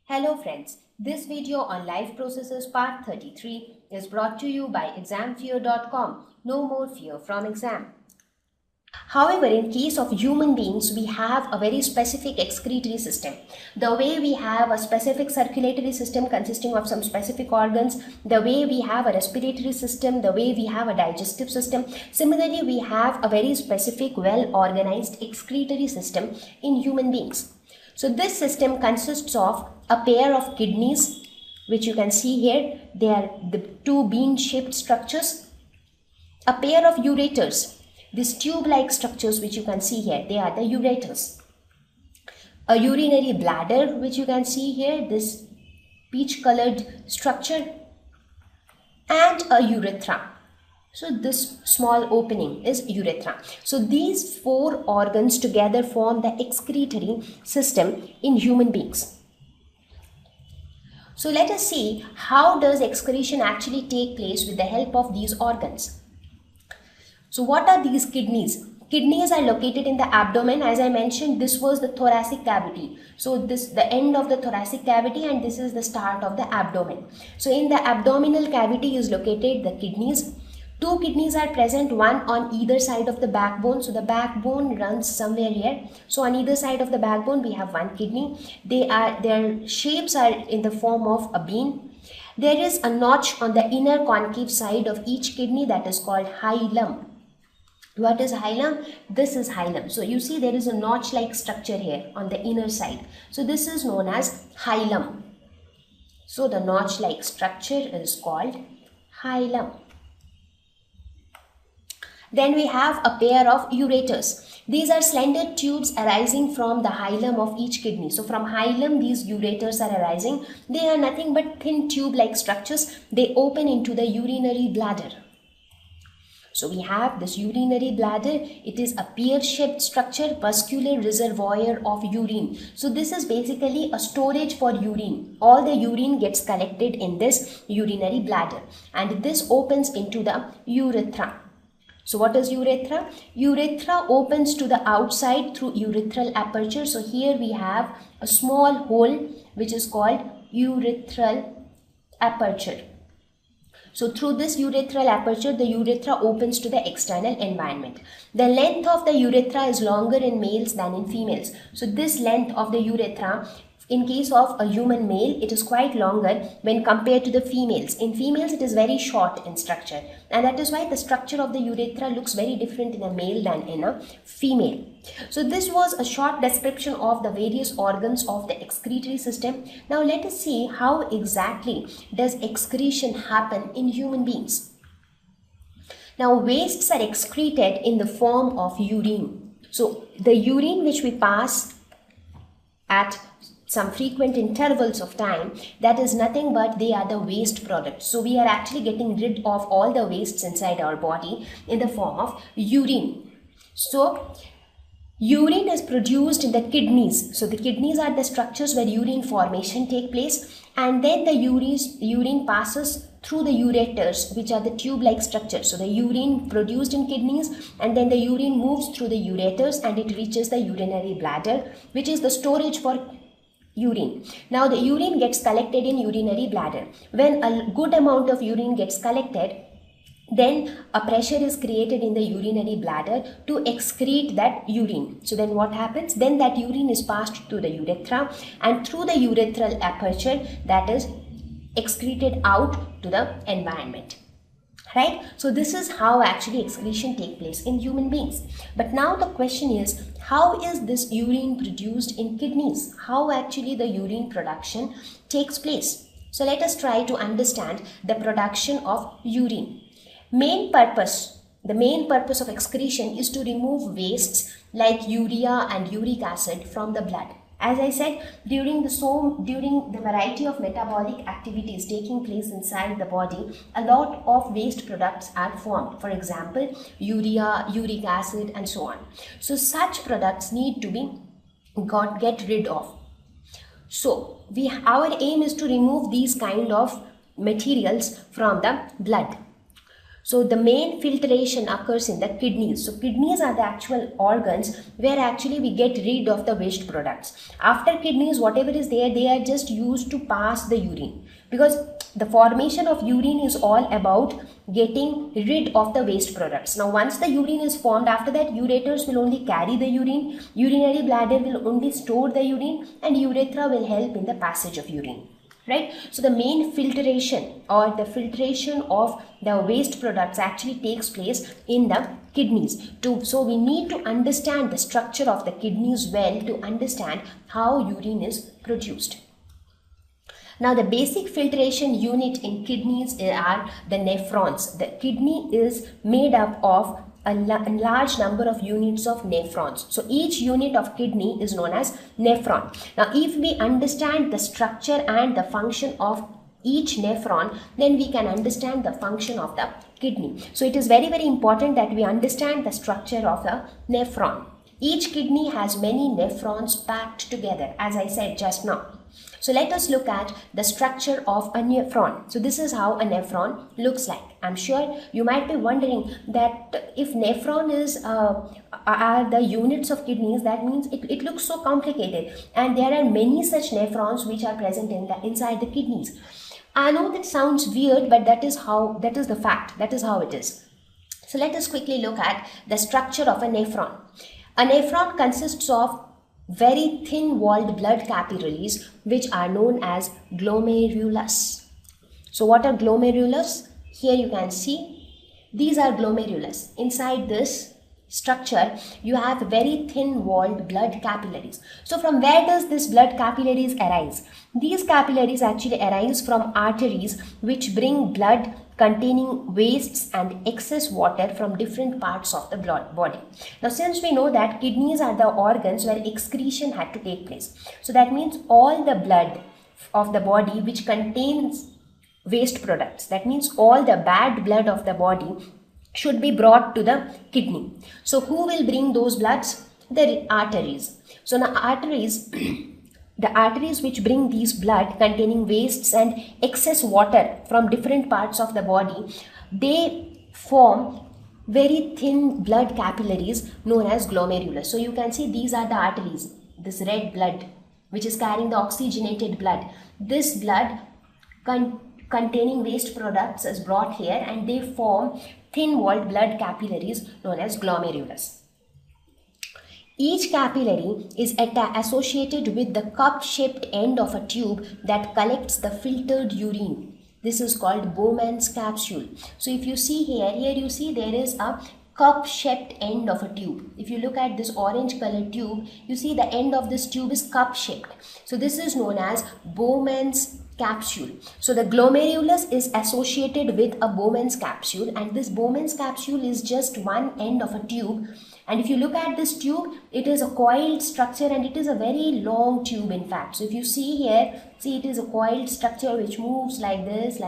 Hello friends, this video on life processes part 33 is brought to you by examfear.com. No more fear from exam. However, in case of human beings, we have a very specific excretory system. The way we have a specific circulatory system consisting of some specific organs, the way we have a respiratory system, the way we have a digestive system, similarly we have a very specific well-organized excretory system in human beings. So this system consists of a pair of kidneys, which you can see here. They are the two bean-shaped structures. A pair of ureters, these tube-like structures which you can see here, they are the ureters. A urinary bladder, which you can see here, this peach-colored structure, and a urethra. So this small opening is urethra. So these four organs together form the excretory system in human beings. So let us see how does excretion actually take place with the help of these organs. So what are these kidneys? Kidneys are located in the abdomen. As I mentioned, this was the thoracic cavity. So this the end of the thoracic cavity and this is the start of the abdomen. So in the abdominal cavity is located the kidneys. Two kidneys are present, one on either side of the backbone. So the backbone runs somewhere here. So on either side of the backbone we have one kidney. Their shapes are in the form of a bean. There is a notch on the inner concave side of each kidney that is called hilum. What is hilum? This is hilum. So you see there is a notch like structure here on the inner side. So this is known as hilum. So the notch like structure is called hilum. Then we have a pair of ureters. These are slender tubes arising from the hilum of each kidney. So from hilum these ureters are arising. They are nothing but thin tube-like structures. They open into the urinary bladder. So we have this urinary bladder. It is a pear-shaped structure, vascular reservoir of urine. So this is basically a storage for urine. All the urine gets collected in this urinary bladder and this opens into the urethra. So what is urethra? Urethra opens to the outside through urethral aperture. So here we have a small hole which is called urethral aperture. So through this urethral aperture, the urethra opens to the external environment. The length of the urethra is longer in males than in females. So this length of the urethra, in case of a human male, it is quite longer when compared to the females. In females, it is very short in structure. And that is why the structure of the urethra looks very different in a male than in a female. So this was a short description of the various organs of the excretory system. Now let us see how exactly does excretion happen in human beings. Now wastes are excreted in the form of urine. So the urine which we pass at some frequent intervals of time, that is nothing but they are the waste products. So we are actually getting rid of all the wastes inside our body in the form of urine. So urine is produced in the kidneys. So the kidneys are the structures where urine formation take place, and then the urine passes through the ureters, which are the tube-like structures. So the urine produced in kidneys and then the urine moves through the ureters and it reaches the urinary bladder, which is the storage for urine. Now the urine gets collected in urinary bladder. When a good amount of urine gets collected, then a pressure is created in the urinary bladder to excrete that urine. So then what happens? Then that urine is passed to the urethra and through the urethral aperture that is excreted out to the environment. Right? So this is how actually excretion takes place in human beings. But now the question is, how is this urine produced in kidneys? How actually the urine production takes place? So let us try to understand the production of urine. The main purpose of excretion is to remove wastes like urea and uric acid from the blood. As I said, during the variety of metabolic activities taking place inside the body, a lot of waste products are formed. For example, urea, uric acid and so on. So such products need to be get rid of. So our aim is to remove these kind of materials from the blood. So the main filtration occurs in the kidneys. So kidneys are the actual organs where actually we get rid of the waste products. After kidneys, whatever is there, they are just used to pass the urine, because the formation of urine is all about getting rid of the waste products. Now once the urine is formed, after that ureters will only carry the urine, urinary bladder will only store the urine, and urethra will help in the passage of urine. Right? So the main filtration or the filtration of the waste products actually takes place in the kidneys. So we need to understand the structure of the kidneys well to understand how urine is produced. Now the basic filtration unit in kidneys are the nephrons. The kidney is made up of a large number of units of nephrons. So each unit of kidney is known as nephron. Now if we understand the structure and the function of each nephron, then we can understand the function of the kidney. So it is very, very important that we understand the structure of the nephron. Each kidney has many nephrons packed together, as I said just now. So let us look at the structure of a nephron. So this is how a nephron looks like. I'm sure you might be wondering that if nephron is are the units of kidneys, that means it looks so complicated, and there are many such nephrons which are present inside the kidneys. I know that sounds weird, but that is the fact. That is how it is. So let us quickly look at the structure of a nephron. A nephron consists of very thin walled blood capillaries which are known as glomerulus. So what are glomerulus? Here you can see these are glomerulus. Inside this structure you have very thin walled blood capillaries. So from where does this blood capillaries arise? These capillaries actually arise from arteries which bring blood containing wastes and excess water from different parts of the body. Now since we know that kidneys are the organs where excretion had to take place, so that means all the blood of the body which contains waste products, that means all the bad blood of the body should be brought to the kidney. So who will bring those bloods? The arteries. So now arteries the arteries which bring these blood containing wastes and excess water from different parts of the body, they form very thin blood capillaries known as glomerulus. So you can see these are the arteries, this red blood which is carrying the oxygenated blood. This blood containing waste products is brought here and they form thin walled blood capillaries known as glomerulus. Each capillary is associated with the cup-shaped end of a tube that collects the filtered urine. This is called Bowman's capsule. So if you see here you see there is a cup-shaped end of a tube. If you look at this orange colored tube, you see the end of this tube is cup-shaped. So this is known as Bowman's capsule. So the glomerulus is associated with a Bowman's capsule, and this Bowman's capsule is just one end of a tube. And if you look at this tube, it is a coiled structure and it is a very long tube in fact. So if you see here, see it is a coiled structure which moves like this,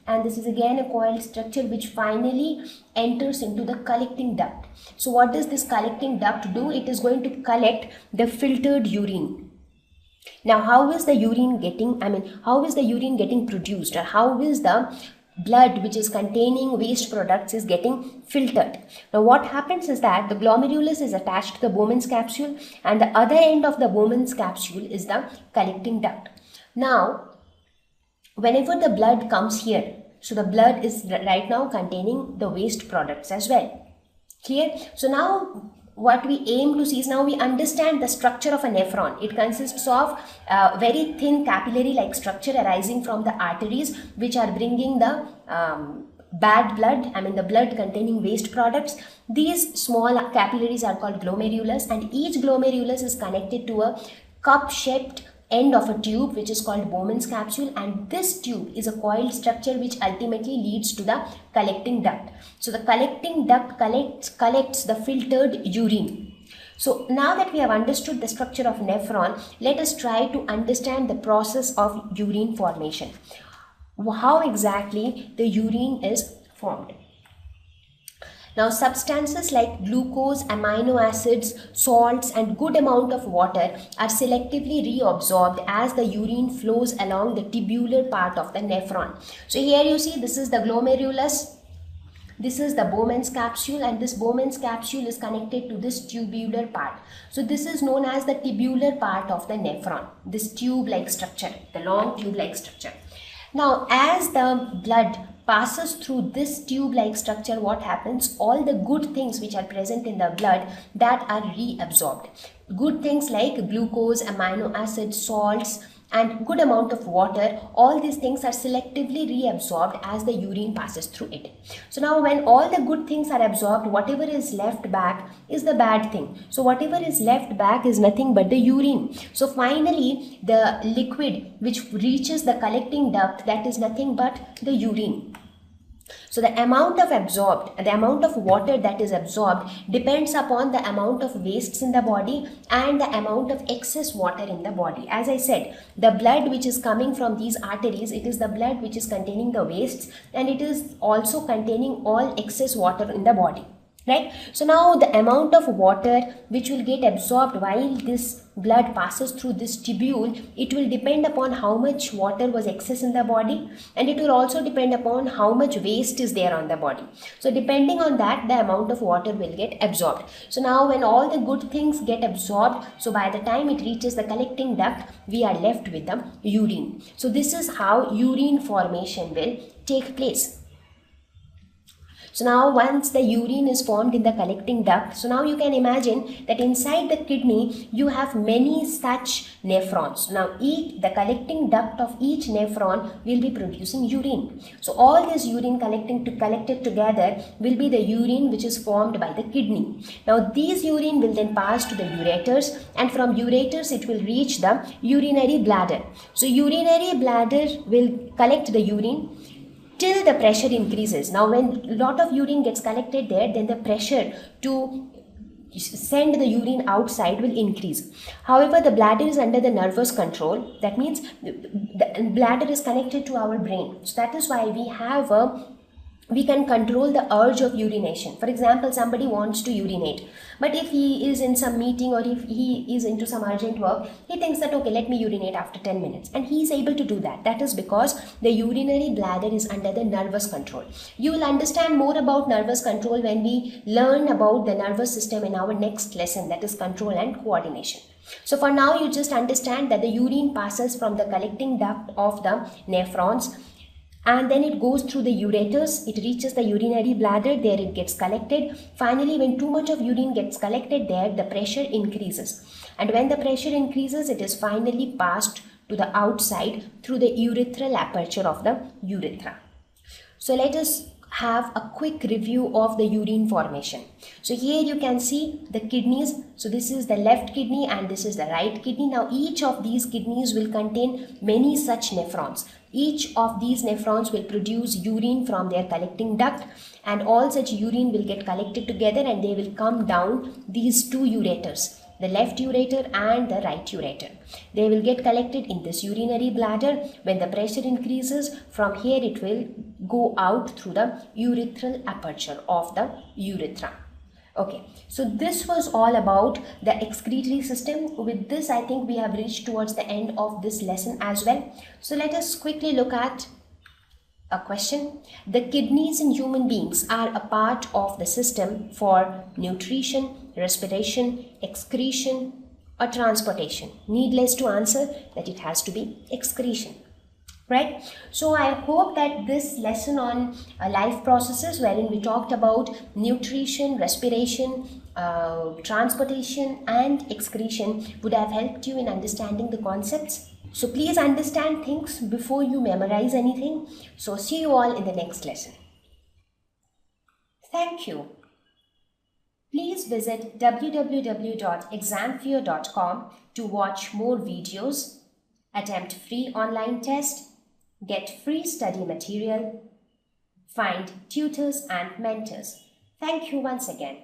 and this is again a coiled structure which finally enters into the collecting duct. So what does this collecting duct do? It is going to collect the filtered urine. Now how is the urine getting produced, or how is the blood which is containing waste products is getting filtered? Now what happens is that the glomerulus is attached to the Bowman's capsule and the other end of the Bowman's capsule is the collecting duct. Now whenever the blood comes here, so the blood is right now containing the waste products as well. Clear? So now what we aim to see is, now we understand the structure of a nephron. It consists of very thin capillary like structure arising from the arteries which are bringing the bad blood, the blood containing waste products. These small capillaries are called glomerulus, and each glomerulus is connected to a cup-shaped end of a tube which is called Bowman's capsule, and this tube is a coiled structure which ultimately leads to the collecting duct. So the collecting duct collects the filtered urine. So now that we have understood the structure of nephron, let us try to understand the process of urine formation. How exactly the urine is formed. Now substances like glucose, amino acids, salts and good amount of water are selectively reabsorbed as the urine flows along the tubular part of the nephron. So here you see this is the glomerulus. This is the Bowman's capsule, and this Bowman's capsule is connected to this tubular part. So this is known as the tubular part of the nephron, this tube-like structure, the long tube-like structure. Now, as the blood passes through this tube-like structure, what happens? All the good things which are present in the blood, that are reabsorbed. Good things like glucose, amino acids, salts, and good amount of water, all these things are selectively reabsorbed as the urine passes through it. So now when all the good things are absorbed, whatever is left back is the bad thing. So whatever is left back is nothing but the urine. So finally the liquid which reaches the collecting duct, that is nothing but the urine. So the amount of water that is absorbed depends upon the amount of wastes in the body and the amount of excess water in the body. As I said, the blood which is coming from these arteries, it is the blood which is containing the wastes, and it is also containing all excess water in the body. Right? So now the amount of water which will get absorbed while this blood passes through this tubule, it will depend upon how much water was excess in the body, and it will also depend upon how much waste is there on the body. So depending on that, the amount of water will get absorbed. So now when all the good things get absorbed, so by the time it reaches the collecting duct, we are left with the urine. So this is how urine formation will take place. So now once the urine is formed in the collecting duct, so now you can imagine that inside the kidney you have many such nephrons. Now the collecting duct of each nephron will be producing urine. So all this urine collected together will be the urine which is formed by the kidney. Now these urine will then pass to the ureters, and from ureters it will reach the urinary bladder. So urinary bladder will collect the urine till the pressure increases. Now when a lot of urine gets collected there, then the pressure to send the urine outside will increase. However, the bladder is under the nervous control. That means the bladder is connected to our brain. So that is why we can control the urge of urination. For example, somebody wants to urinate, but if he is in some meeting or if he is into some urgent work, he thinks that okay, let me urinate after 10 minutes, and he is able to do that. That is because the urinary bladder is under the nervous control. You will understand more about nervous control when we learn about the nervous system in our next lesson, that is control and coordination. So for now, you just understand that the urine passes from the collecting duct of the nephrons, and then it goes through the ureters, it reaches the urinary bladder, there it gets collected. Finally, when too much of urine gets collected there, the pressure increases. And when the pressure increases, it is finally passed to the outside through the urethral aperture of the urethra. So let us have a quick review of the urine formation. So here you can see the kidneys. So this is the left kidney and this is the right kidney. Now each of these kidneys will contain many such nephrons. Each of these nephrons will produce urine from their collecting duct, and all such urine will get collected together and they will come down these two ureters, the left ureter and the right ureter. They will get collected in this urinary bladder. When the pressure increases, from here it will go out through the urethral aperture of the urethra. Okay, so this was all about the excretory system. With this, I think we have reached towards the end of this lesson as well. So let us quickly look at a question. The kidneys in human beings are a part of the system for nutrition, respiration, excretion, or transportation. Needless to answer that it has to be excretion. Right? So I hope that this lesson on life processes, wherein we talked about nutrition, respiration, transportation and excretion, would have helped you in understanding the concepts. So please understand things before you memorize anything. So see you all in the next lesson. Thank you. Please visit www.examfear.com to watch more videos, attempt free online test, get free study material, find tutors and mentors. Thank you once again.